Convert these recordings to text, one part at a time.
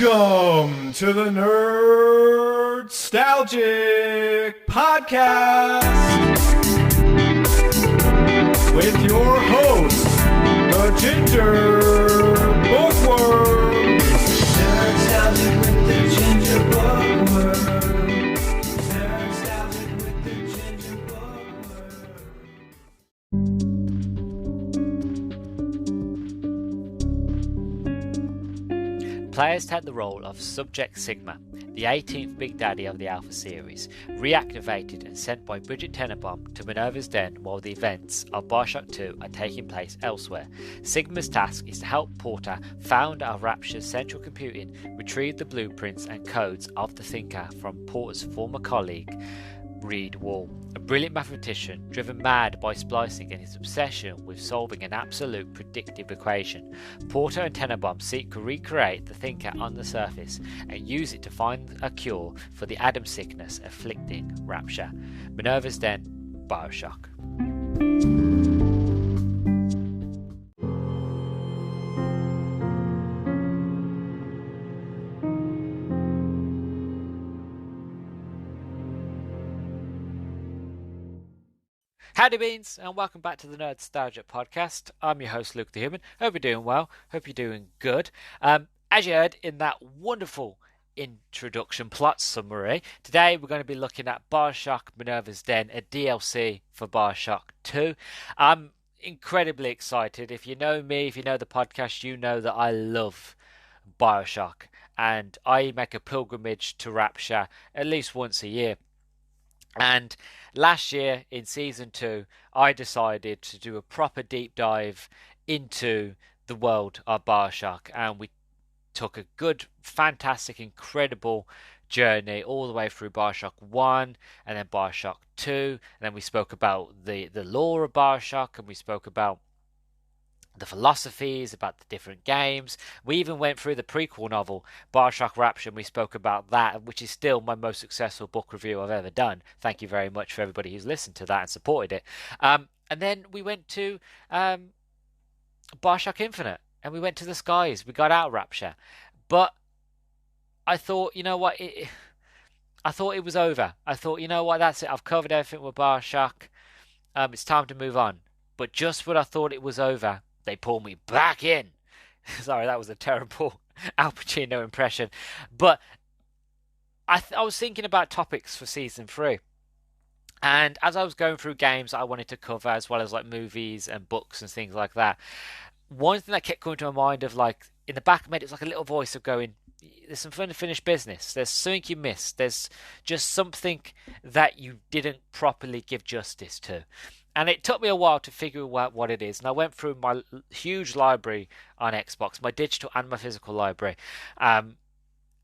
Welcome to the Nerdstalgic podcast with your host, the Ginger Bookworm. Nerdstalgic with the Ginger Bookworm. Nerdstalgic with the Ginger Bookworm. Players take the role of Subject Sigma, the 18th Big Daddy of the Alpha series, reactivated and sent by Bridget Tenenbaum to Minerva's Den while the events of Bioshock 2 are taking place elsewhere. Sigma's task is to help Porter, founder of Rapture's central computing, retrieve the blueprints and codes of the Thinker from Porter's former colleague, Reed Wall, a brilliant mathematician driven mad by splicing and his obsession with solving an absolute predictive equation. Porter and Tenenbaum seek to recreate the Thinker on the surface and use it to find a cure for the Adam sickness afflicting Rapture. Minerva's Den, Bioshock. Howdy beans, and welcome back to the Nerdstalgic podcast. I'm your host, Luke the Human. Hope you're doing well. Hope you're doing good. As you heard in that wonderful introduction plot summary, today we're going to be looking at Bioshock Minerva's Den, a DLC for Bioshock 2. I'm incredibly excited. If you know me, if you know the podcast, you know that I love Bioshock, and I make a pilgrimage to Rapture at least once a year. And last year in season 2, I decided to do a proper deep dive into the world of Bioshock, and we took a good, fantastic, incredible journey all the way through Bioshock 1 and then Bioshock 2, and then we spoke about the lore of Bioshock, and we spoke about the philosophies, about the different games. We even went through the prequel novel, Bioshock Rapture, and we spoke about that, which is still my most successful book review I've ever done. Thank you very much for everybody who's listened to that and supported it. And then we went to Bioshock Infinite, and we went to the skies. We got out of Rapture. But I thought, you know what, I thought it was over. I thought, you know what, that's it. I've covered everything with Bioshock. It's time to move on. But just when I thought it was over, they pulled me back in. Sorry, that was a terrible Al Pacino impression. But I was thinking about topics for season 3. And as I was going through games I wanted to cover, as well as like movies and books and things like that, one thing that kept coming to my mind of like, in the back of my head, it was like a little voice of going, there's some unfinished business. There's something you missed. There's just something that you didn't properly give justice to. And it took me a while to figure out what it is. And I went through my huge library on Xbox, my digital and my physical library. And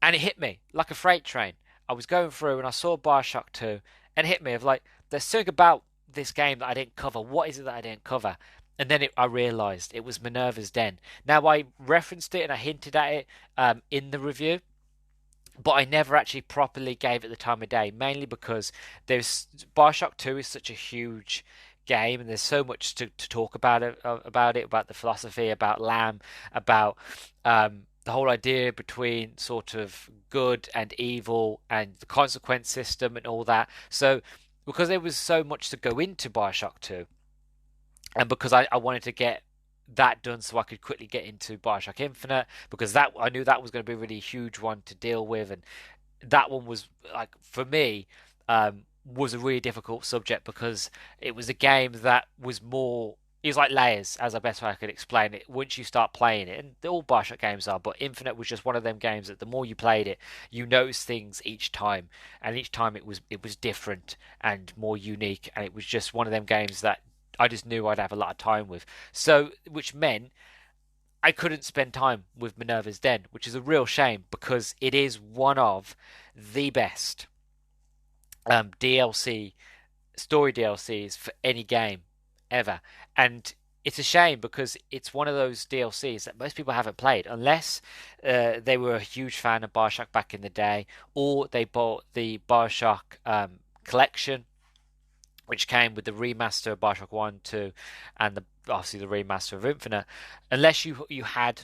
it hit me like a freight train. I was going through and I saw Bioshock 2 and it hit me of like, there's something about this game that I didn't cover. What is it that I didn't cover? And then I realised it was Minerva's Den. Now, I referenced it and I hinted at it in the review, but I never actually properly gave it the time of day, mainly because Bioshock 2 is such a huge game, and there's so much to talk about the philosophy, about Lamb, about the whole idea between sort of good and evil and the consequence system and all that. So because there was so much to go into Bioshock 2, and because I wanted to get that done so I could quickly get into Bioshock Infinite, because that I knew that was going to be a really huge one to deal with, and that one was, like, for me, was a really difficult subject, because it was a game that was more, it was like layers, as the best way I could explain it, once you start playing it. And all Bioshock games are, but Infinite was just one of them games that the more you played it, you noticed things each time, and each time it was different and more unique, and it was just one of them games that I just knew I'd have a lot of time with. So, which meant I couldn't spend time with Minerva's Den, which is a real shame, because it is one of the best story DLCs for any game ever. And it's a shame, because it's one of those DLCs that most people haven't played, unless they were a huge fan of Bioshock back in the day, or they bought the Bioshock collection, which came with the remaster of Bioshock 1, 2, and obviously the remaster of Infinite. Unless you had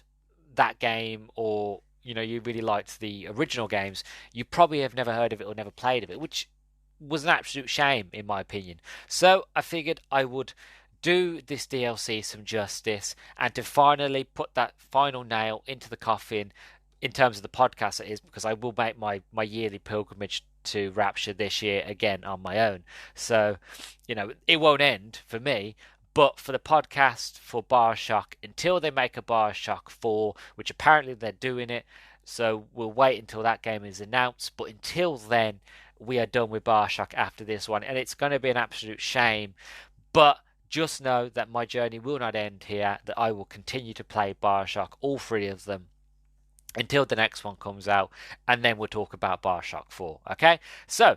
that game, or you really liked the original games, you probably have never heard of it or never played of it, which was an absolute shame in my opinion. So I figured I would do this DLC some justice and to finally put that final nail into the coffin in terms of the podcast it is, because I will make my yearly pilgrimage to Rapture this year again on my own. So, it won't end for me, but for the podcast, for Bioshock, until they make a Bioshock 4, which apparently they're doing it, so we'll wait until that game is announced. But until then, we are done with Bioshock after this one, and it's going to be an absolute shame. But just know that my journey will not end here, that I will continue to play Bioshock, all three of them, until the next one comes out, and then we'll talk about Bioshock 4. Okay? So,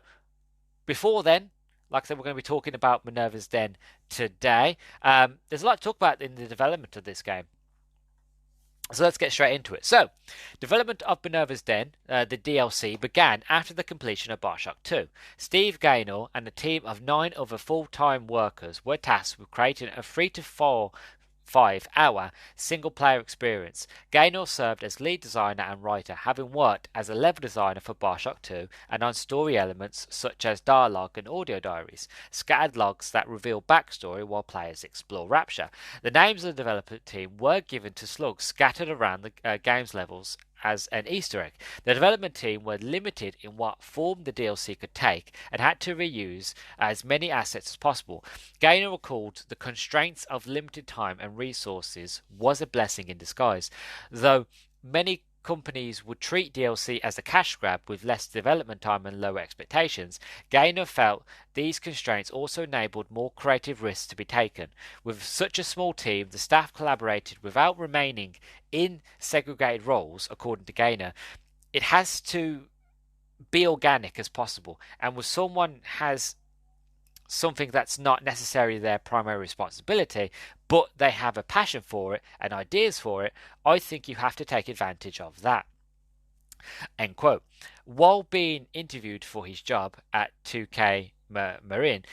before then, like I said, we're going to be talking about Minerva's Den today. There's a lot to talk about in the development of this game. So let's get straight into it. So, development of Minerva's Den, the DLC, began after the completion of Bioshock 2. Steve Gaynor and a team of 9 other full-time workers were tasked with creating a 3 to 4 5-hour single-player experience. Gaynor served as lead designer and writer, having worked as a level designer for Bioshock 2 and on story elements such as dialogue and audio diaries, scattered logs that reveal backstory while players explore Rapture. The names of the development team were given to slugs scattered around the game's levels as an Easter egg. The development team were limited in what form the DLC could take and had to reuse as many assets as possible. Gaynor recalled the constraints of limited time and resources was a blessing in disguise. Though many companies would treat DLC as a cash grab with less development time and lower expectations, Gaynor felt these constraints also enabled more creative risks to be taken. With such a small team, the staff collaborated without remaining in segregated roles, according to Gaynor. It has to be organic as possible, and when someone has something that's not necessarily their primary responsibility, but they have a passion for it and ideas for it, I think you have to take advantage of that. End quote. While being interviewed for his job at 2K Marin,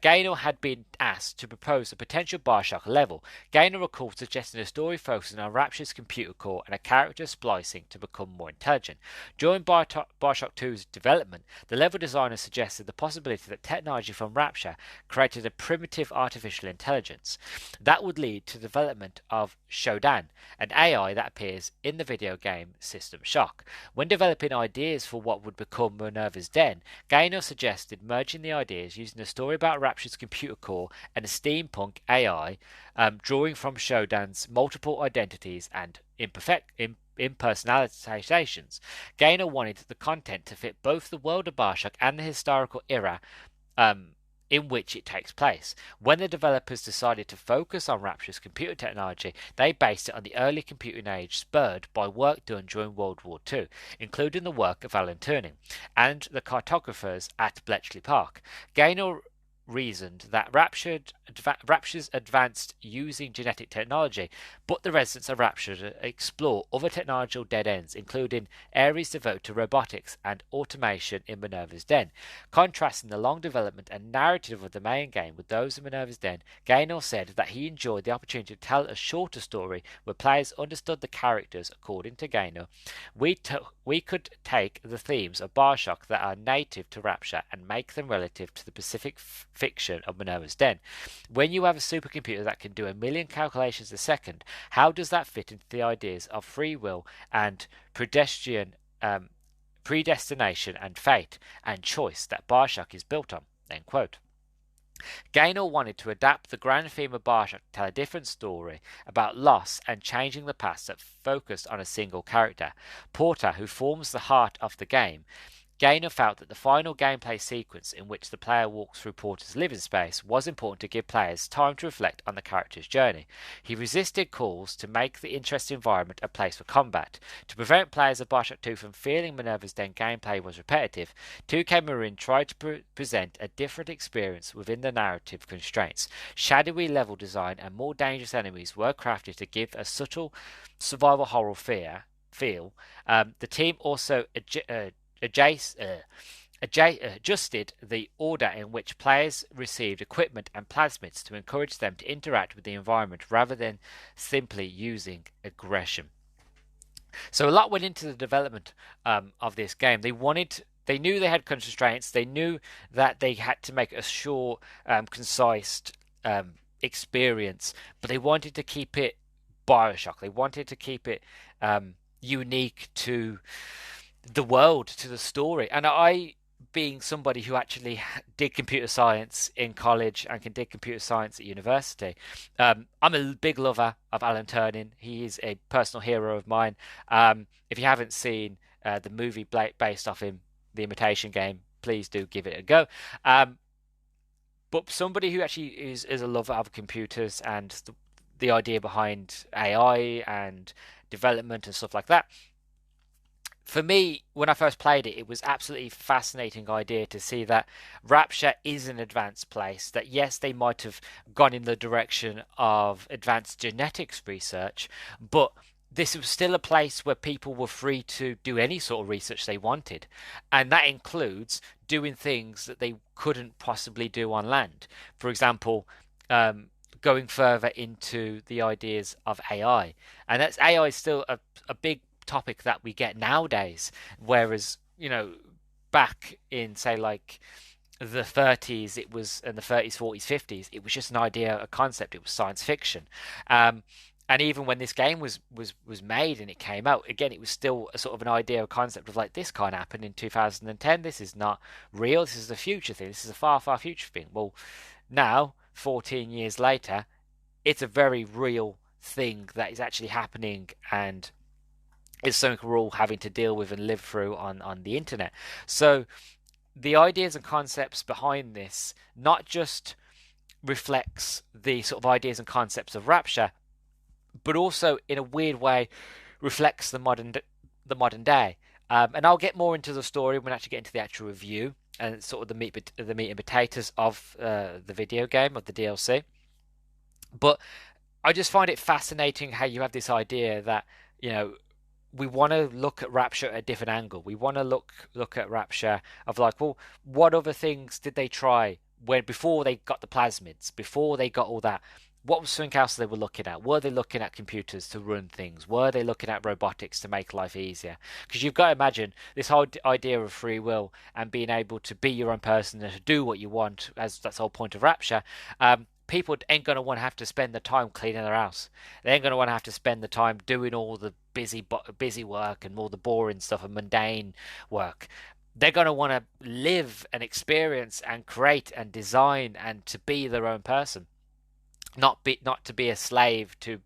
Gaynor had been asked to propose a potential Bioshock level. Gaynor recalled suggesting a story focusing on Rapture's computer core and a character splicing to become more intelligent. During Bioshock 2's development, the level designer suggested the possibility that technology from Rapture created a primitive artificial intelligence. That would lead to the development of Shodan, an AI that appears in the video game System Shock. When developing ideas for what would become Minerva's Den, Gaynor suggested merging the ideas using a story about Rapture's computer core and a steampunk AI, drawing from Shodan's multiple identities and impersonalizations. Gaynor wanted the content to fit both the world of Bioshock and the historical era in which it takes place. When the developers decided to focus on Rapture's computer technology, they based it on the early computing age spurred by work done during World War II, including the work of Alan Turing and the cartographers at Bletchley Park. Gaynor reasoned that Rapture's advanced using genetic technology, but the residents of Rapture to explore other technological dead ends, including areas devoted to robotics and automation in Minerva's Den. Contrasting the long development and narrative of the main game with those of Minerva's Den, Gaynor said that he enjoyed the opportunity to tell a shorter story where players understood the characters. According to Gaynor, we could take the themes of Bioshock that are native to Rapture and make them relative to the Pacific fiction of Minerva's Den. When you have a supercomputer that can do 1 million calculations a second, how does that fit into the ideas of free will and predestination and fate and choice that Bioshock is built on? End quote. Gaynor wanted to adapt the grand theme of Bioshock to tell a different story about loss and changing the past that focused on a single character, Porter, who forms the heart of the game. Gaynor felt that the final gameplay sequence in which the player walks through Porter's living space was important to give players time to reflect on the character's journey. He resisted calls to make the interesting environment a place for combat. To prevent players of Bioshock 2 from feeling Minerva's Den gameplay was repetitive, 2K Marin tried to present a different experience within the narrative constraints. Shadowy level design and more dangerous enemies were crafted to give a subtle survival horror feel. The team also adjusted the order in which players received equipment and plasmids to encourage them to interact with the environment rather than simply using aggression. So a lot went into the development of this game. They knew they had constraints. They knew that they had to make a short, concise experience, but they wanted to keep it Bioshock. They wanted to keep it unique to the world, to the story. And I, being somebody who actually did computer science in college and can did computer science at university, I'm a big lover of Alan Turing. He is a personal hero of mine. If you haven't seen the movie based off him, The Imitation Game, please do give it a go. But somebody who actually is a lover of computers and the idea behind AI and development and stuff like that, for me, when I first played it, it was absolutely fascinating idea to see that Rapture is an advanced place. That yes, they might have gone in the direction of advanced genetics research, but this was still a place where people were free to do any sort of research they wanted, and that includes doing things that they couldn't possibly do on land. For example, going further into the ideas of AI, and that's AI is still a big topic that we get nowadays, whereas back in say like the 30s, it was in the 30s, 40s, 50s, it was just an idea, a concept. It was science fiction. And even when this game was made and it came out, again, it was still a sort of an idea, a concept of like, this can't happen in 2010. This is not real. This is a future thing. This is a far, far future thing. Well, now, 14 years later, it's a very real thing that is actually happening, and it's something we're all having to deal with and live through on the internet. So the ideas and concepts behind this not just reflects the sort of ideas and concepts of Rapture, but also in a weird way reflects the modern day. And I'll get more into the story when I actually get into the actual review and sort of the meat and potatoes of the video game, of the DLC. But I just find it fascinating how you have this idea that we want to look at Rapture at a different angle. We want to look at Rapture of like, well, what other things did they try when before they got the plasmids, before they got all that? What was something else they were looking at? Were they looking at computers to run things? Were they looking at robotics to make life easier? Because you've got to imagine this whole idea of free will and being able to be your own person and to do what you want, as that's the whole point of Rapture. People ain't going to want to have to spend the time cleaning their house. They ain't going to want to have to spend the time doing all the busy work and all the boring stuff and mundane work. They're going to want to live and experience and create and design and to be their own person, not to be a slave to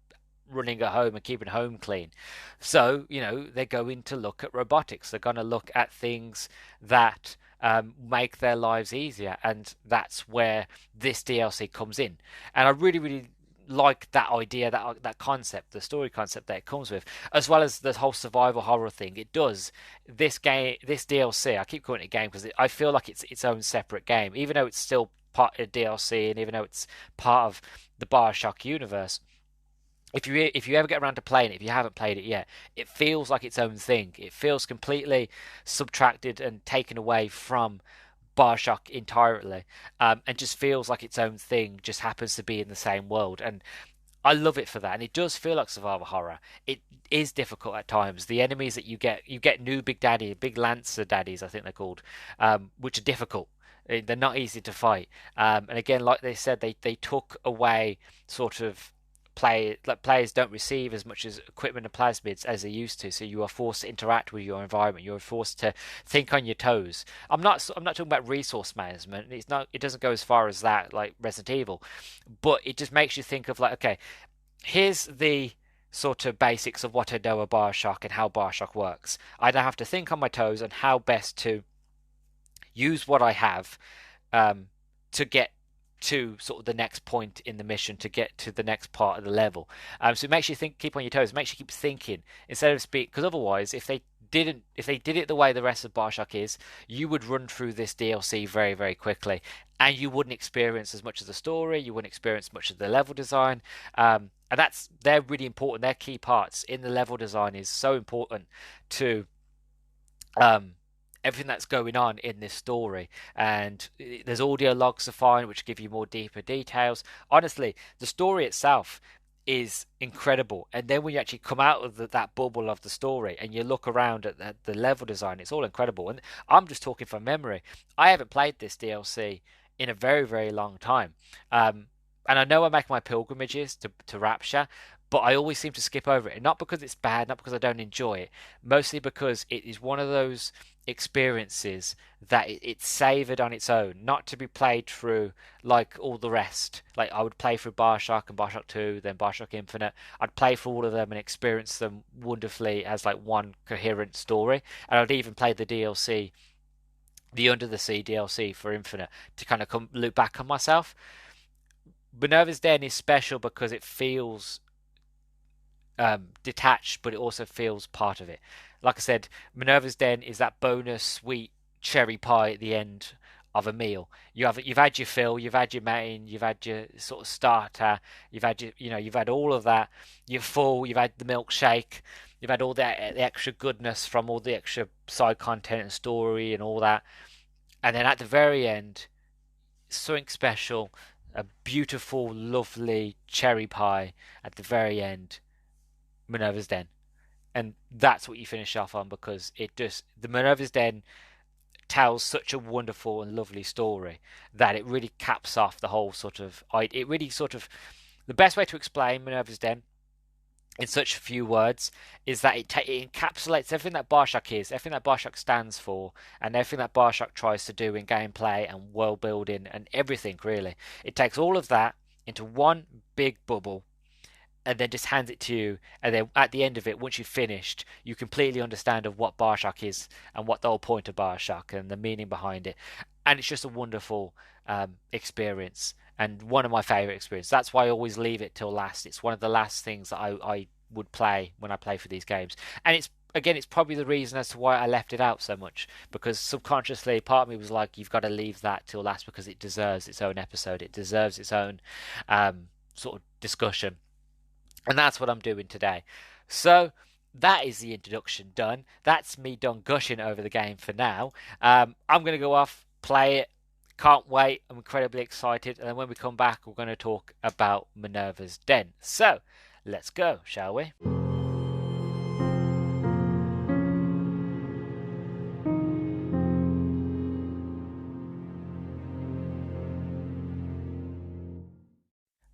running a home and keeping home clean. So they're going to look at robotics. They're going to look at things that make their lives easier, and that's where this DLC comes in. And I really, really like that idea, that concept, the story concept that it comes with, as well as the whole survival horror thing. It does this DLC. I keep calling it a game because I feel like it's its own separate game, even though it's still part of DLC and even though it's part of the Bioshock universe. If you ever get around to playing it, if you haven't played it yet, it feels like its own thing. It feels completely subtracted and taken away from Bioshock entirely, and just feels like its own thing. Just happens to be in the same world, and I love it for that. And it does feel like survival horror. It is difficult at times. The enemies that you get new big lancer daddies, I think they're called, which are difficult. They're not easy to fight. And again, like they said, they took away sort of players don't receive as much as equipment and plasmids as they used to, so you are forced to interact with your environment. You're forced to think on your toes. I'm not talking about resource management. It doesn't go as far as that like Resident Evil, but it just makes you think of like, okay, here's the sort of basics of what I know of Bioshock and how Bioshock works. I don't have to think on my toes on how best to use what I have, to get to sort of the next point in the mission, to get to the next part of the level. So it makes you keep on your toes. It makes you keep thinking instead of speak. Because otherwise, if they did it the way the rest of Bioshock is, you would run through this DLC very, very quickly, and you wouldn't experience as much of the story. You wouldn't experience much of the level design. And they're really important. They're key parts in the level design. Is so important to everything that's going on in this story. And there's audio logs to find which give you more deeper details. Honestly, the story itself is incredible. And then when you actually come out of that bubble of the story and you look around at the level design, it's all incredible. And I'm just talking from memory. I haven't played this DLC in a very, very long time. And I know I make my pilgrimages to Rapture, but I always seem to skip over it. Not because it's bad, not because I don't enjoy it, mostly because it is one of those experiences that it's savoured on its own, not to be played through like all the rest. Like I would play through Bioshock and Bioshock 2, then Bioshock Infinite. I'd play through all of them and experience them wonderfully as like one coherent story. And I'd even play the DLC, the Under the Sea DLC for Infinite, to kind of come look back on myself. Minerva's Den is special because it feels detached, but it also feels part of it. Like I said, Minerva's Den is that bonus sweet cherry pie at the end of a meal. You've had your fill, you've had your main, you've had your sort of starter, you've had you've had all of that. You're full. You've had the milkshake. You've had all that the extra goodness from all the extra side content and story and all that. And then at the very end, something special, a beautiful, lovely cherry pie at the very end, Minerva's Den. And that's what you finish off on, because the Minerva's Den tells such a wonderful and lovely story that it really caps off the whole sort of. It really sort of. The best way to explain Minerva's Den in such few words is that it encapsulates everything that Bioshock is, everything that Bioshock stands for, and everything that Bioshock tries to do in gameplay and world building and everything, really. It takes all of that into one big bubble and then just hands it to you, and then at the end of it, once you've finished, you completely understand of what Bioshock is and what the whole point of Bioshock and the meaning behind it. And it's just a wonderful experience, and one of my favourite experiences. That's why I always leave it till last. It's one of the last things that I would play when I play for these games. And it's probably the reason as to why I left it out so much, because subconsciously part of me was like, you've got to leave that till last because it deserves its own episode. It deserves its own sort of discussion. And that's what I'm doing today. So that is the introduction done. That's me done gushing over the game for now. I'm going to go off, play it. Can't wait. I'm incredibly excited. And then when we come back, we're going to talk about Minerva's Den. So let's go, shall we?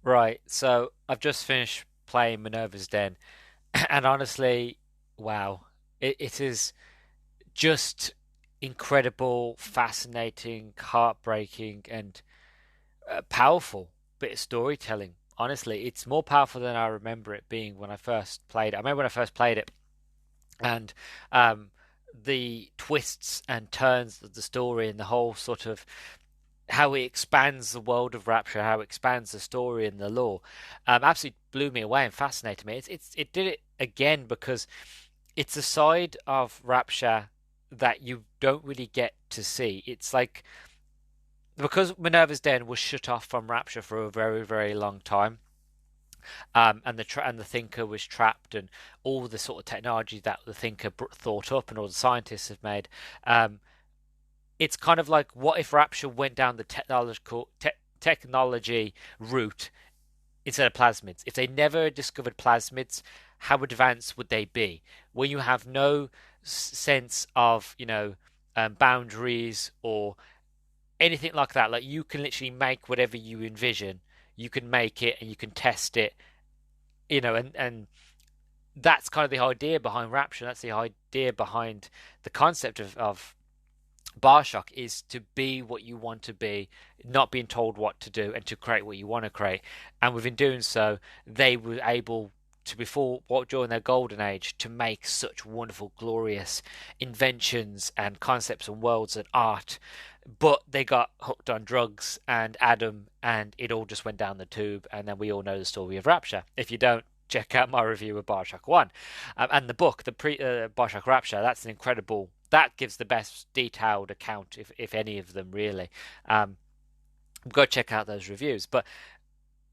Right, so I've just finished playing Minerva's Den, and honestly, wow, it is just incredible, fascinating, heartbreaking, and powerful bit of storytelling. Honestly, it's more powerful than I remember it being when I first played it. I remember when I first played it, and the twists and turns of the story and the whole sort of how it expands the world of Rapture, how it expands the story and the lore, absolutely blew me away and fascinated me. It did it again because it's a side of Rapture that you don't really get to see. It's like, because Minerva's Den was shut off from Rapture for a very, very long time. And the thinker was trapped, and all the sort of technology that the thinker thought up, and all the scientists have made. It's kind of like, what if Rapture went down the technology route instead of plasmids? If they never discovered plasmids, how advanced would they be? When you have no sense of, boundaries or anything like that, like you can literally make whatever you envision. You can make it and you can test it, and that's kind of the idea behind Rapture. That's the idea behind the concept of Bioshock, is to be what you want to be, not being told what to do, and to create what you want to create. And within doing so, they were able to, during their golden age, to make such wonderful, glorious inventions and concepts and worlds and art. But they got hooked on drugs and Adam, and it all just went down the tube. And then we all know the story of Rapture. If you don't, check out my review of Bioshock 1 and the book, the Bioshock Rapture. That's an incredible. That gives the best detailed account, if any of them really. Go check out those reviews. But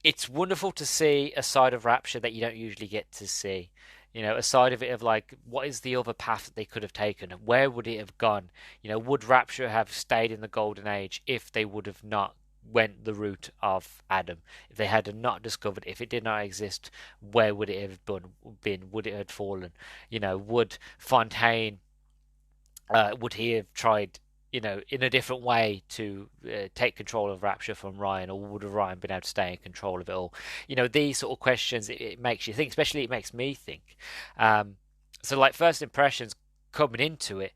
it's wonderful to see a side of Rapture that you don't usually get to see. A side of it of like, what is the other path that they could have taken? Where would it have gone? Would Rapture have stayed in the golden age if they would have not went the route of Adam. If they had not discovered, if it did not exist, where would it have been? Would it have fallen? Would Fontaine, would he have tried, in a different way to take control of Rapture from Ryan, or would Ryan been able to stay in control of it all? These sort of questions, it makes you think, especially it makes me think. So, like, first impressions coming into it,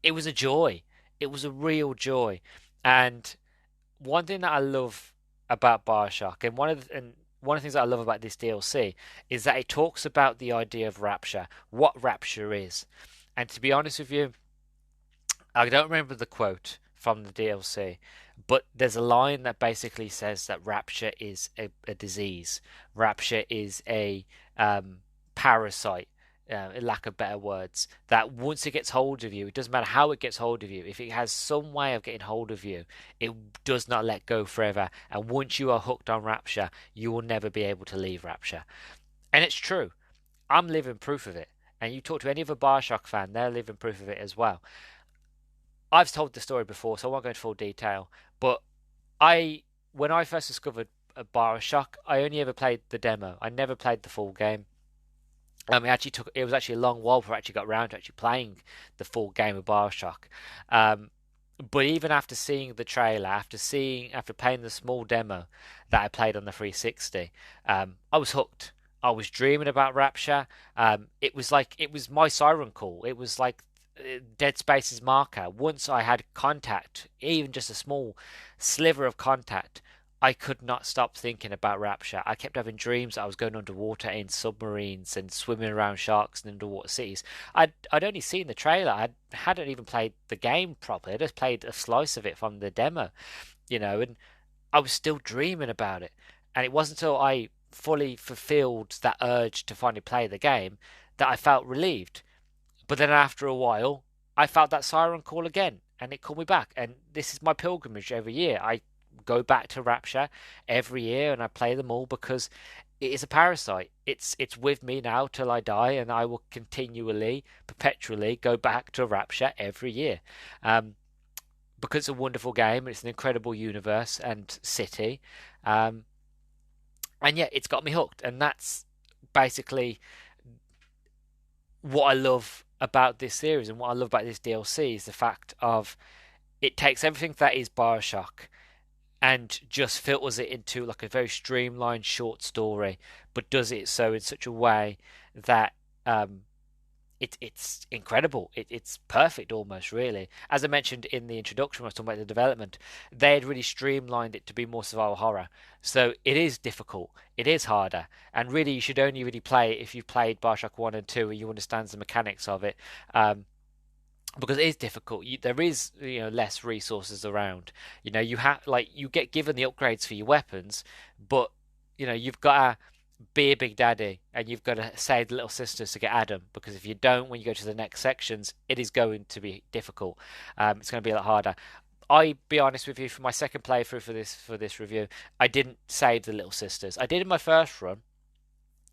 it was a joy. It was a real joy. And one thing that I love about Bioshock, and one of the things that I love about this DLC, is that it talks about the idea of Rapture, what Rapture is. And to be honest with you, I don't remember the quote from the DLC, but there's a line that basically says that Rapture is a disease. Rapture is a parasite, lack of better words, that once it gets hold of you, it doesn't matter how it gets hold of you, if it has some way of getting hold of you, it does not let go forever. And once you are hooked on Rapture, you will never be able to leave Rapture. And it's true. I'm living proof of it. And you talk to any other Bioshock fan, they're living proof of it as well. I've told the story before, so I won't go into full detail. But when I first discovered Bioshock, I only ever played the demo. I never played the full game. It was actually a long while before I actually got around to actually playing the full game of Bioshock. But even after seeing the trailer, after playing the small demo that I played on the 360, I was hooked. I was dreaming about Rapture. It was my siren call. It was like Dead Space's marker. Once I had contact, even just a small sliver of contact, I could not stop thinking about Rapture. I kept having dreams that I was going underwater in submarines and swimming around sharks in underwater cities. I'd only seen the trailer. I hadn't even played the game properly. I just played a slice of it from the demo, and I was still dreaming about it. And it wasn't until I fully fulfilled that urge to finally play the game that I felt relieved. But then after a while, I felt that siren call again, and it called me back. And this is my pilgrimage every year. I go back to Rapture every year, and I play them all because it is a parasite. It's with me now till I die, and I will continually, perpetually go back to Rapture every year. Because it's a wonderful game, it's an incredible universe and city, and yeah, it's got me hooked, and that's basically what I love about this series, and what I love about this DLC is the fact of it takes everything that is Bioshock and just filters it into like a very streamlined short story, but does it so in such a way that it's incredible. It's perfect almost, really. As I mentioned in the introduction when I was talking about the development, they had really streamlined it to be more survival horror. So it is difficult, it is harder, and really you should only really play it if you've played Bioshock 1 and 2 and you understand the mechanics of it. Because it is difficult. There is, less resources around. You get given the upgrades for your weapons, but you've got to be a big daddy, and you've got to save the little sisters to get Adam. Because if you don't, when you go to the next sections, it is going to be difficult. It's going to be a lot harder. I be honest with you, for my second playthrough for this review, I didn't save the little sisters. I did in my first run.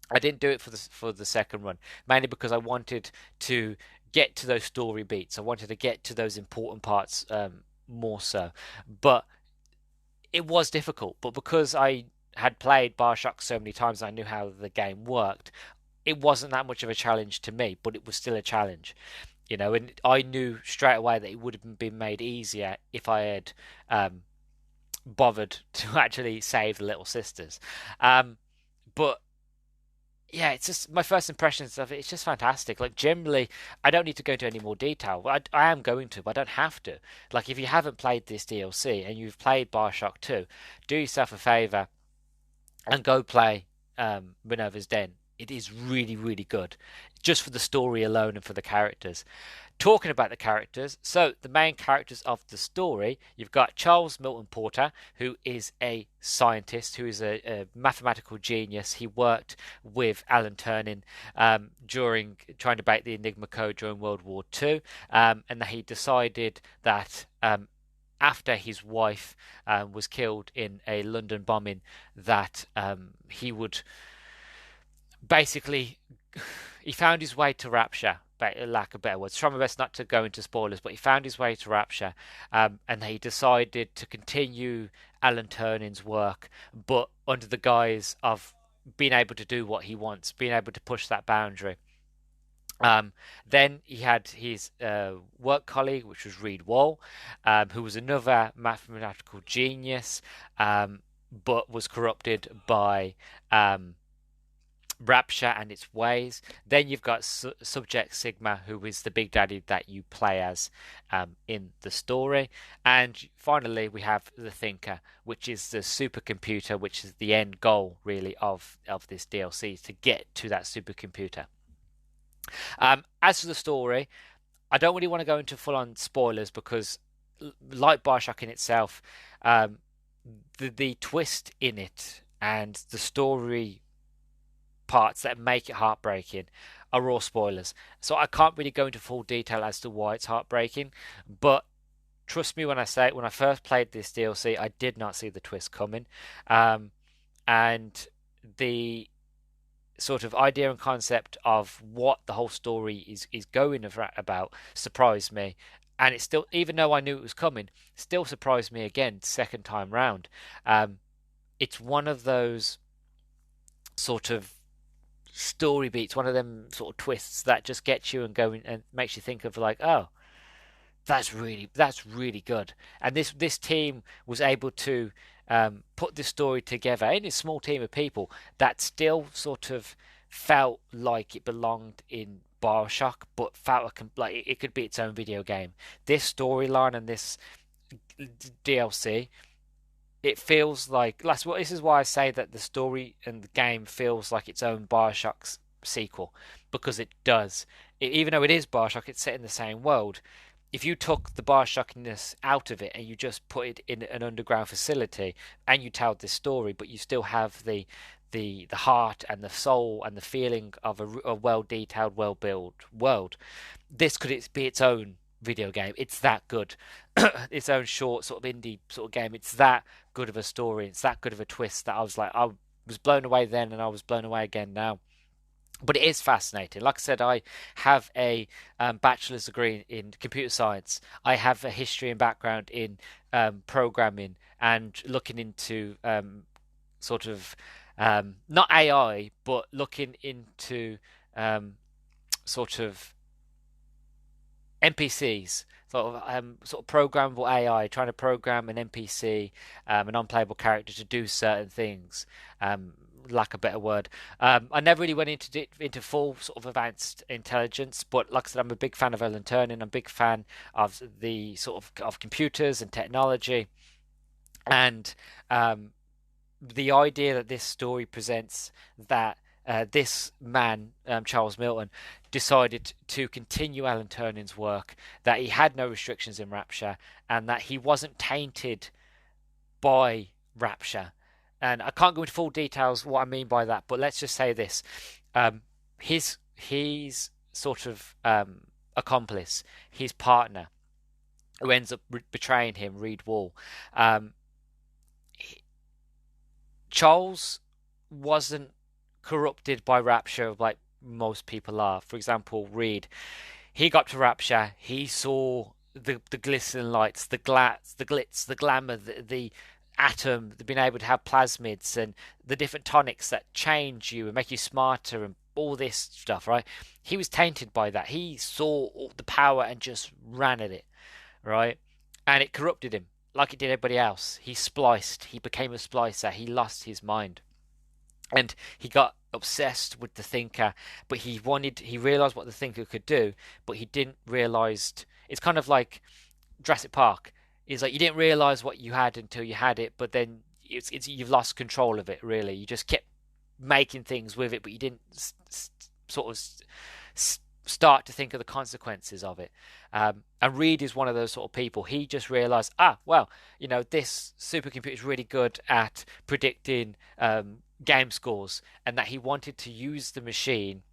I didn't do it for the second run, mainly because I wanted to get to those story beats. I wanted to get to those important parts more so. But it was difficult. But because I had played Bioshock so many times, I knew how the game worked. It wasn't that much of a challenge to me, but it was still a challenge. And I knew straight away that it would have been made easier if I had bothered to actually save the little sisters. But yeah, it's just my first impressions of it. It's just fantastic. Like, generally, I don't need to go into any more detail. I am going to, but I don't have to. Like, if you haven't played this DLC and you've played Bioshock 2, do yourself a favor and go play Minerva's Den. It is really, really good, just for the story alone and for the characters. Talking about the characters, so the main characters of the story, you've got Charles Milton Porter, who is a scientist, who is a mathematical genius. He worked with Alan Turing during trying to break the Enigma code during World War II, and that he decided that after his wife was killed in a London bombing, that he would basically he found his way to Rapture, lack of better words. Try my best not to go into spoilers, but he found his way to Rapture, and he decided to continue Alan Turning's work, but under the guise of being able to do what he wants, being able to push that boundary. Then he had his work colleague, which was Reed Wall, who was another mathematical genius, but was corrupted by Rapture and its ways. Then you've got Subject Sigma, who is the big daddy that you play as in the story. And finally, we have the Thinker, which is the supercomputer, which is the end goal, really, of this DLC, to get to that supercomputer. As for the story, I don't really want to go into full-on spoilers because, like Bioshock in itself, the twist in it and the story parts that make it heartbreaking are all spoilers. So I can't really go into full detail as to why it's heartbreaking, but trust me when I say it, when I first played this DLC, I did not see the twist coming. And the sort of idea and concept of what the whole story is going about surprised me. And it still, even though I knew it was coming, still surprised me again second time round. It's one of those sort of story beats, one of them sort of twists that just gets you and going and makes you think of like, oh, that's really good. And this team was able to put this story together in a small team of people that still sort of felt like it belonged in Bioshock, but felt like it could be its own video game. This storyline and this DLC, it feels like this is why I say that the story and the game feels like its own Bioshock's sequel, because it does. Even though it is Bioshock, it's set in the same world. If you took the Bioshockiness out of it and you just put it in an underground facility and you told this story, but you still have the heart and the soul and the feeling of a well detailed, well built world, this could be its own video game. It's that good. Its own short sort of indie sort of game. It's that good of a story. It's that good of a twist that I was blown away then, and I was blown away again now. But it is fascinating. Like I said, I have a bachelor's degree in computer science. I have a history and background in programming and looking into sort of not AI, but looking into sort of NPCs, sort of programmable AI, trying to program an NPC, an unplayable character to do certain things. Lack a better word. I never really went into full sort of advanced intelligence, but like I said, I'm a big fan of Alan Turing. I'm a big fan of the sort of computers and technology, and the idea that this story presents that this man, Charles Milton, decided to continue Alan Turning's work, that he had no restrictions in Rapture, and that he wasn't tainted by Rapture. And I can't go into full details what I mean by that, but let's just say this: his sort of accomplice, his partner, who ends up betraying him, Reed Wall. Charles wasn't corrupted by Rapture like most people are. For example, Reed, he got to Rapture, he saw the glistening lights, the glitz, the glamour, the atom, being able to have plasmids and the different tonics that change you and make you smarter and all this stuff, right? He was tainted by that. He saw all the power and just ran at it, right? And it corrupted him like it did everybody else. He spliced, he became a splicer, he lost his mind. And he got obsessed with the Thinker, but he realized what the Thinker could do, but he didn't realize. It's kind of like Jurassic Park. It's like you didn't realize what you had until you had it, but then you've lost control of it. Really, you just kept making things with it, but you didn't sort of start to think of the consequences of it. And Reed is one of those sort of people. He just realized, well, this supercomputer is really good at predicting game scores, and that he wanted to use the machine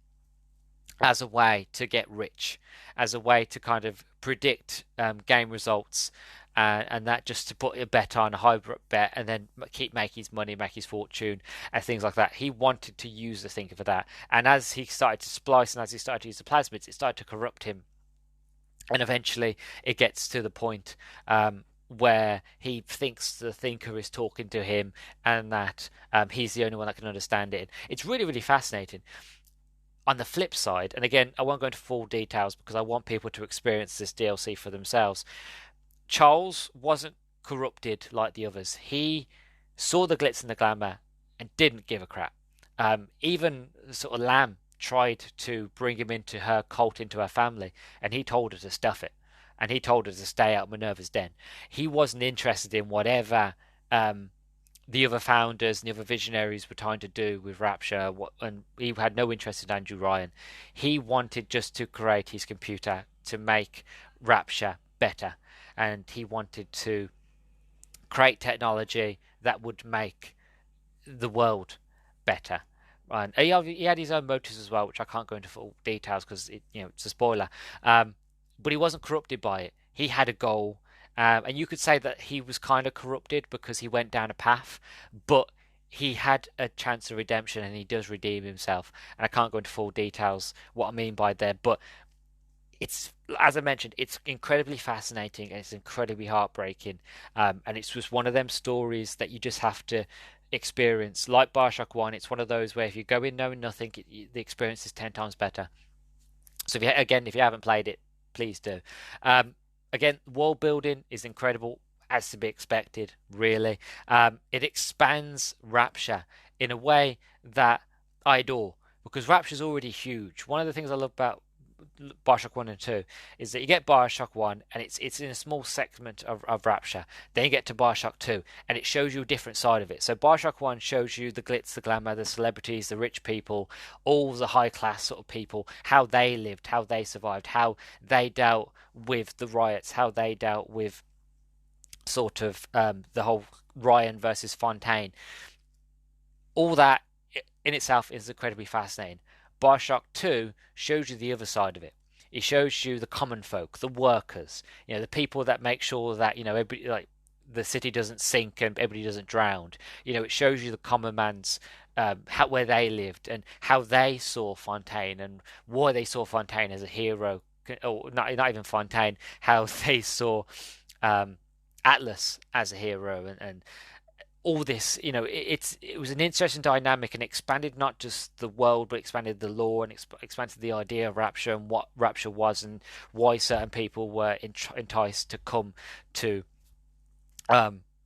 as a way to get rich, as a way to kind of predict game results, and that just to put a bet on a high bet and then keep making his money, make his fortune, and things like that. He wanted to use the thinker for that, and as he started to splice and as he started to use the plasmids, it started to corrupt him, and eventually it gets to the point where he thinks the thinker is talking to him, and that he's the only one that can understand it. It's really, really fascinating. On the flip side, and again, I won't go into full details because I want people to experience this DLC for themselves. Charles wasn't corrupted like the others. He saw the glitz and the glamour and didn't give a crap. Even sort of Lamb tried to bring him into her cult, into her family, and he told her to stuff it. And he told her to stay out of Minerva's den. He wasn't interested in whatever the other founders and the other visionaries were trying to do with Rapture, and he had no interest in Andrew Ryan. He wanted just to create his computer to make Rapture better, and he wanted to create technology that would make the world better. And he had his own motives as well, which I can't go into full details because it's a spoiler. But he wasn't corrupted by it. He had a goal, and you could say that he was kind of corrupted because he went down a path, but he had a chance of redemption, and he does redeem himself. And I can't go into full details what I mean by there, but it's, as I mentioned, it's incredibly fascinating and it's incredibly heartbreaking, and it's just one of them stories that you just have to experience. Like Bioshock 1, it's one of those where if you go in knowing nothing, the experience is 10 times better. So if you haven't played it, please do. Again, world building is incredible, as to be expected, really. It expands Rapture in a way that I adore, because Rapture's already huge. One of the things I love about Bioshock 1 and 2 is that you get Bioshock 1 and it's in a small segment of Rapture. Then you get to Bioshock 2 and it shows you a different side of it. So Bioshock 1 shows you the glitz, the glamour, the celebrities, the rich people, all the high class sort of people, how they lived, how they survived, how they dealt with the riots, how they dealt with sort of the whole Ryan versus Fontaine. All that in itself is incredibly fascinating. Bioshock 2 shows you the other side of it. It shows you the common folk, the workers, the people that make sure that everybody, like, the city doesn't sink and everybody doesn't drown. It shows you the common man's where they lived and how they saw Fontaine and why they saw Fontaine as a hero, or not even Fontaine, how they saw Atlas as a hero, and all this, it was an interesting dynamic and expanded not just the world, but expanded the lore and expanded the idea of Rapture and what Rapture was and why certain people were enticed to come to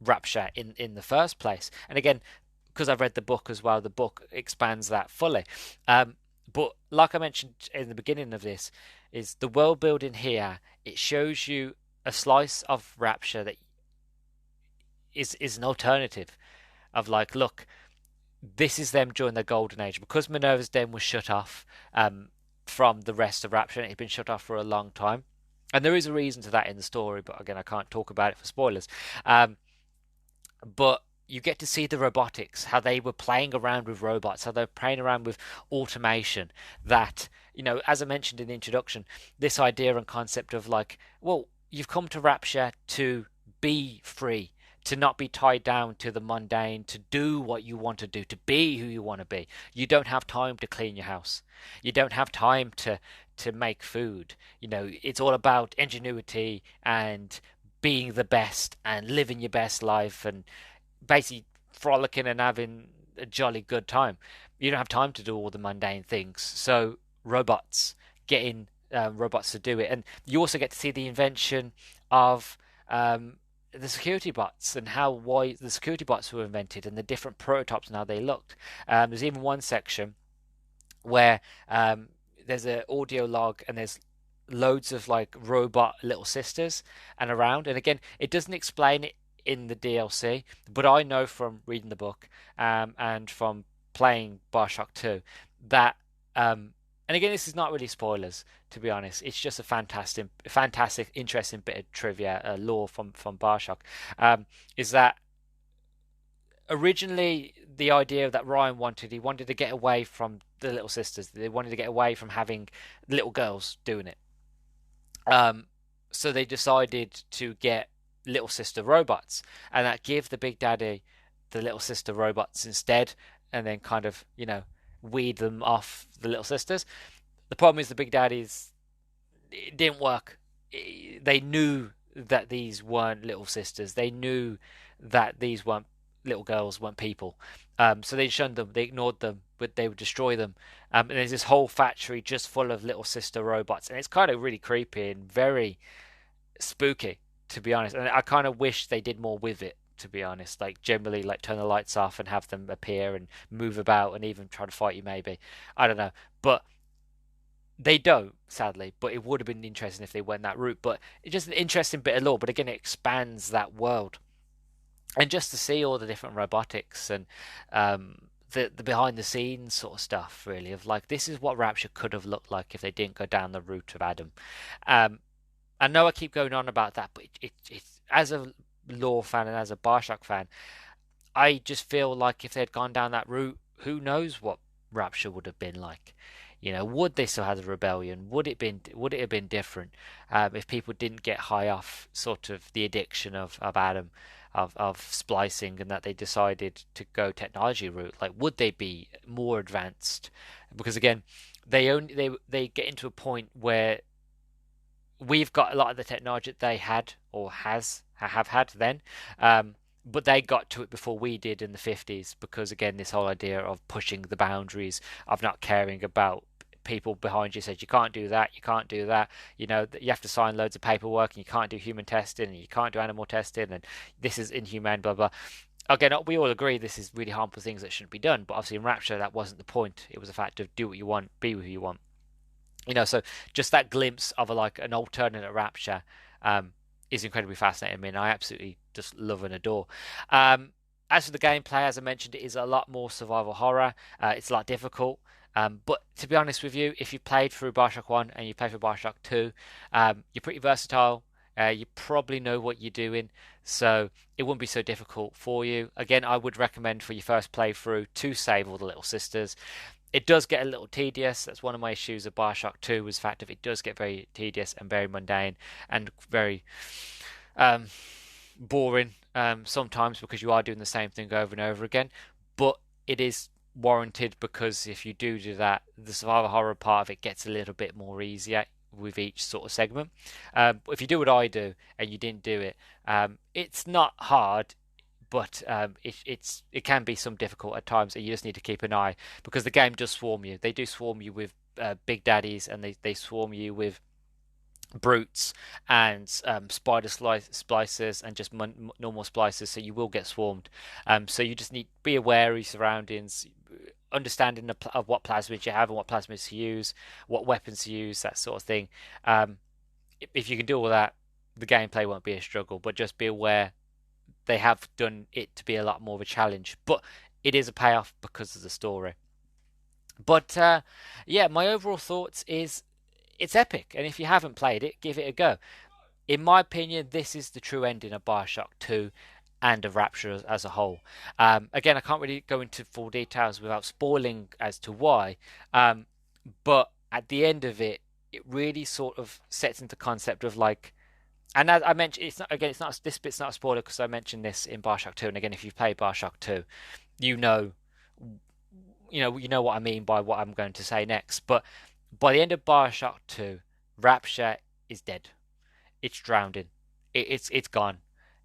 Rapture in the first place. And again, because I've read the book as well, the book expands that fully. But like I mentioned in the beginning of this, is the world building here. It shows you a slice of Rapture that is an alternative of, like, look, this is them during their golden age, because Minerva's den was shut off from the rest of Rapture. It had been shut off for a long time, and there is a reason to that in the story, but again, I can't talk about it for spoilers. But you get to see the robotics, how they were playing around with robots, how they're playing around with automation. That, as I mentioned in the introduction, this idea and concept of, like, well, you've come to Rapture to be free, to not be tied down to the mundane, to do what you want to do, to be who you want to be. You don't have time to clean your house. You don't have time to make food. It's all about ingenuity and being the best and living your best life and basically frolicking and having a jolly good time. You don't have time to do all the mundane things. So getting robots to do it. And you also get to see the invention of the security bots and why the security bots were invented and the different prototypes and how they looked. There's even one section where there's an audio log and there's loads of, like, robot little sisters and around. And again, it doesn't explain it in the DLC, but I know from reading the book and from playing Bioshock 2 that and again, this is not really spoilers, to be honest. It's just a fantastic, interesting bit of trivia, lore from Bioshock. Is that originally the idea that Ryan he wanted to get away from the little sisters. They wanted to get away from having little girls doing it. So they decided to get little sister robots, and that give the Big Daddy the little sister robots instead, and then kind of weed them off the little sisters. The problem is the Big Daddies, it didn't work. They knew that these weren't little sisters. They knew that these weren't little girls, weren't people. So they shunned them. They ignored them, but they would destroy them. And there's this whole factory just full of little sister robots, and it's kind of really creepy and very spooky, to be honest. And I kind of wish they did more with it, to be honest. Like generally, like turn the lights off and have them appear and move about and even try to fight you. Maybe I don't know, but they don't, sadly, but it would have been interesting if they went that route. But it's just an interesting bit of lore. But again, it expands that world, and just to see all the different robotics and the behind the scenes sort of stuff, really, of like this is what Rapture could have looked like if they didn't go down the route of Adam. Um, I know I keep going on about that, but it's as a lore fan and as a Bioshock fan, I just feel like if they'd gone down that route, who knows what Rapture would have been like. Would they still have the rebellion? Would it have been different if people didn't get high off sort of the addiction of Adam, of splicing, and that they decided to go technology route? Like, would they be more advanced? Because again, they get into a point where we've got a lot of the technology that they had or have had then. But they got to it before we did in the 50s because, again, this whole idea of pushing the boundaries, of not caring about people behind you said you can't do that, you can't do that, you have to sign loads of paperwork and you can't do human testing and you can't do animal testing and this is inhumane, blah, blah. Again, we all agree this is really harmful things that shouldn't be done, but obviously in Rapture that wasn't the point. It was a fact of do what you want, be who you want. So just that glimpse of like an alternate Rapture is incredibly fascinating. I mean, I absolutely just love and adore. As for the gameplay, as I mentioned, it is a lot more survival horror. It's a lot difficult. But to be honest with you, if you played through Bioshock 1 and you play through Bioshock 2, you're pretty versatile. You probably know what you're doing, so it wouldn't be so difficult for you. Again, I would recommend for your first playthrough to save all the little sisters. It does get a little tedious. That's one of my issues of Bioshock 2 was the fact that it does get very tedious and very mundane and very um, boring sometimes because you are doing the same thing over and over again. But it is warranted because if you do that, the survival horror part of it gets a little bit more easier with each sort of segment. If you do what I do and you didn't do it, it's not hard, but it can be some difficult at times, and you just need to keep an eye because the game does swarm you. They do swarm you with big daddies, and they swarm you with brutes and spider splicers and just normal splicers, so you will get swarmed. So you just need to be aware of your surroundings, understanding of what plasmids you have and what plasmids to use, what weapons to use, that sort of thing. If you can do all that, the gameplay won't be a struggle, but just be aware they have done it to be a lot more of a challenge, but it is a payoff because of the story. But yeah, my overall thoughts is it's epic, and if you haven't played it, give it a go. In my opinion, this is the true ending of Bioshock 2 and of Rapture as a whole. Again, I can't really go into full details without spoiling as to why, but at the end of it, it really sort of sets into concept of like, and as I mentioned, it's not again, it's not this bit's not a spoiler because I mentioned this in Bioshock 2, and again, if you've played Bioshock 2, you know, you know what I mean by what I'm going to say next. But by the end of Bioshock 2, Rapture is dead. It's drowning. It's gone.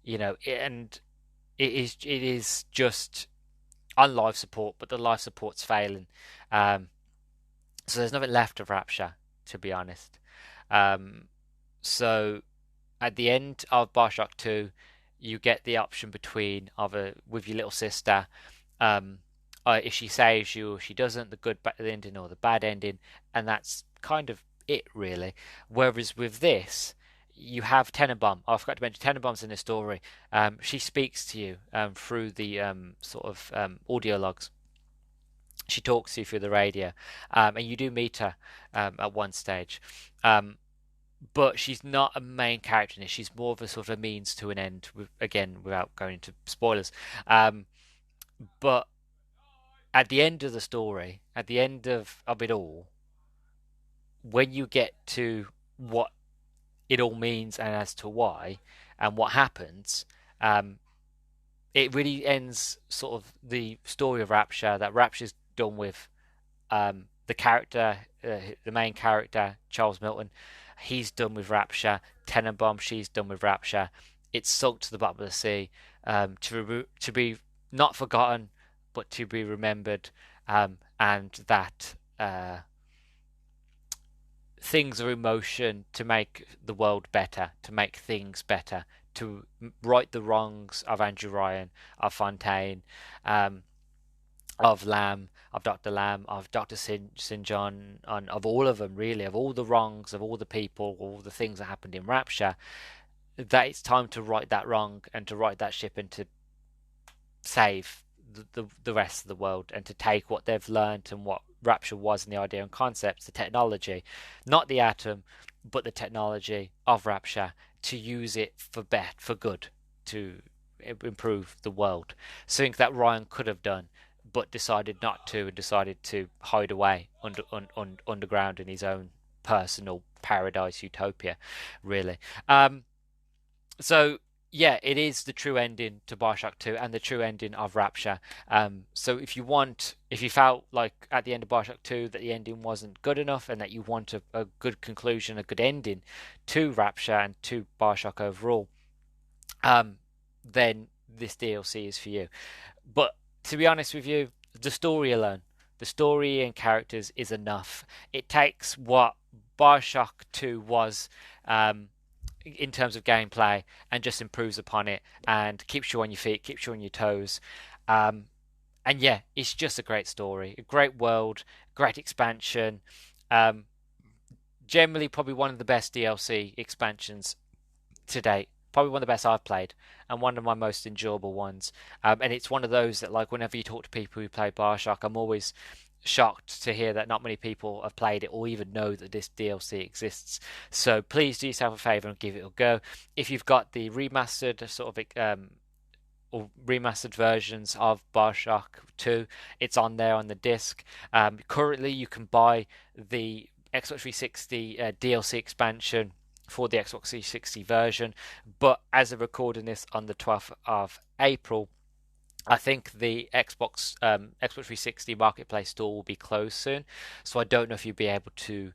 And it is just on life support, but the life support's failing. So there's nothing left of Rapture, to be honest. So at the end of Bioshock 2, you get the option between either with your little sister, if she saves you or she doesn't, the good ending or the bad ending, and that's kind of it, really. Whereas with this, you have Tenenbaum. I forgot to mention Tenenbaum's in the story. She speaks to you through the sort of audio logs. She talks to you through the radio, and you do meet her at one stage. But she's not a main character in this. She's more of a sort of a means to an end, again, without going into spoilers. But at the end of the story, at the end of it all, when you get to what it all means and as to why, and what happens, it really ends sort of the story of Rapture. That Rapture's done with the character, the main character, Charles Milton. He's done with Rapture. Tenenbaum, she's done with Rapture. It's sunk to the bottom of the sea, to be not forgotten, but to be remembered, and that things are in motion to make the world better, to make things better, to right the wrongs of Andrew Ryan, of Fontaine, of Lamb, of Dr. Lamb, of Dr. St. John, of all of them, really, of all the wrongs, of all the people, all the things that happened in Rapture, that it's time to right that wrong and to right that ship and to save the rest of the world, and to take what they've learned and what Rapture was and the idea and concepts, the technology, not the atom, but the technology of Rapture, to use it for good, to improve the world. Something that Ryan could have done, but decided not to, and decided to hide away underground in his own personal paradise utopia, really. So yeah, it is the true ending to Bioshock 2 and the true ending of Rapture. So if you felt like at the end of Bioshock 2 that the ending wasn't good enough, and that you want a good conclusion, a good ending to Rapture and to Bioshock overall, then this DLC is for you. But to be honest with you, the story alone, the story and characters is enough. It takes what Bioshock 2 was, in terms of gameplay, and just improves upon it and keeps you on your feet, keeps you on your toes. And yeah, it's just a great story, a great world, great expansion. Generally, probably one of the best DLC expansions to date. Probably one of the best I've played, and one of my most enjoyable ones. And it's one of those that, like, whenever you talk to people who play Bioshock, I'm always shocked to hear that not many people have played it or even know that this DLC exists. So please do yourself a favour and give it a go. If you've got the remastered sort of or remastered versions of Bioshock 2, it's on there on the disc. Currently, you can buy the Xbox 360 DLC expansion for the Xbox 360 version, but as of recording this on the 12th of April, I think the Xbox 360 Marketplace store will be closed soon, so I don't know if you'll be able to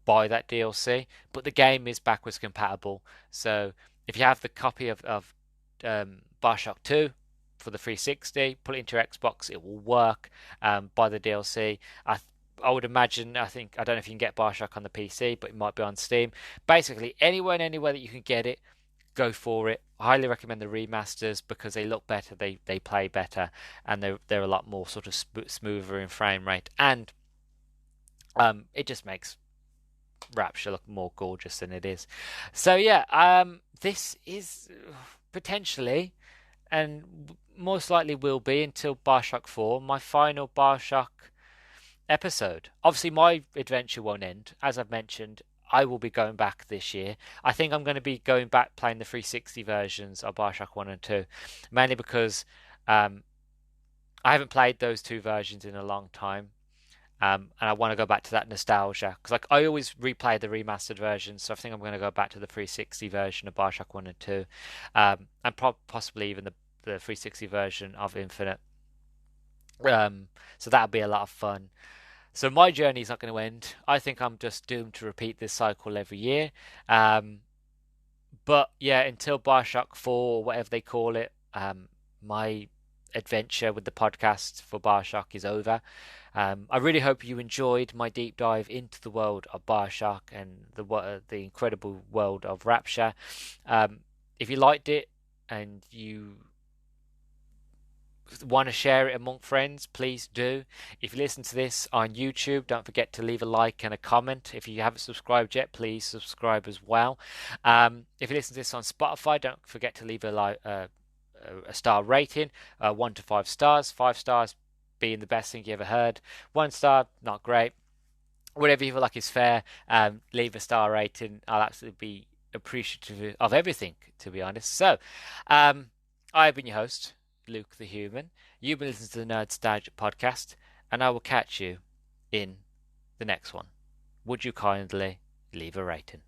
buy that DLC. But the game is backwards compatible, so if you have the copy of Bioshock 2 for the 360, put it into your Xbox, it will work. Buy the DLC. I would imagine, I don't know if you can get Bioshock on the PC, but it might be on Steam. Basically, anywhere and anywhere that you can get it, go for it. I highly recommend the remasters because they look better, they play better, and they're a lot more sort of smoother in frame rate, and it just makes Rapture look more gorgeous than it is. So yeah, this is potentially, and most likely will be until Bioshock 4, my final Bioshock episode. Obviously, my adventure won't end. As I've mentioned, I will be going back this year. I think I'm going to be going back playing the 360 versions of Bioshock 1 and 2, mainly because I haven't played those two versions in a long time. And I want to go back to that nostalgia, because like I always replay the remastered version, so I think I'm going to go back to the 360 version of Bioshock 1 and 2, and possibly even the 360 version of Infinite. So that'll be a lot of fun. So my journey is not going to end. I think I'm just doomed to repeat this cycle every year. But yeah, until Bioshock 4 or whatever they call it, my adventure with the podcast for Bioshock is over. I really hope you enjoyed my deep dive into the world of Bioshock and the incredible world of Rapture. If you liked it and you want to share it among friends, please do. If you listen to this on YouTube, don't forget to leave a like and a comment. If you haven't subscribed yet, please subscribe as well. If you listen to this on Spotify, don't forget to leave a star rating, 1 to 5 stars. 5 stars being the best thing you ever heard. 1 star, not great. Whatever you feel like is fair, leave a star rating. I'll absolutely be appreciative of everything, to be honest. So, I've been your host, Luke the Human. You've been listening to the Nerdstalgic podcast, and I will catch you in the next one. Would you kindly leave a rating?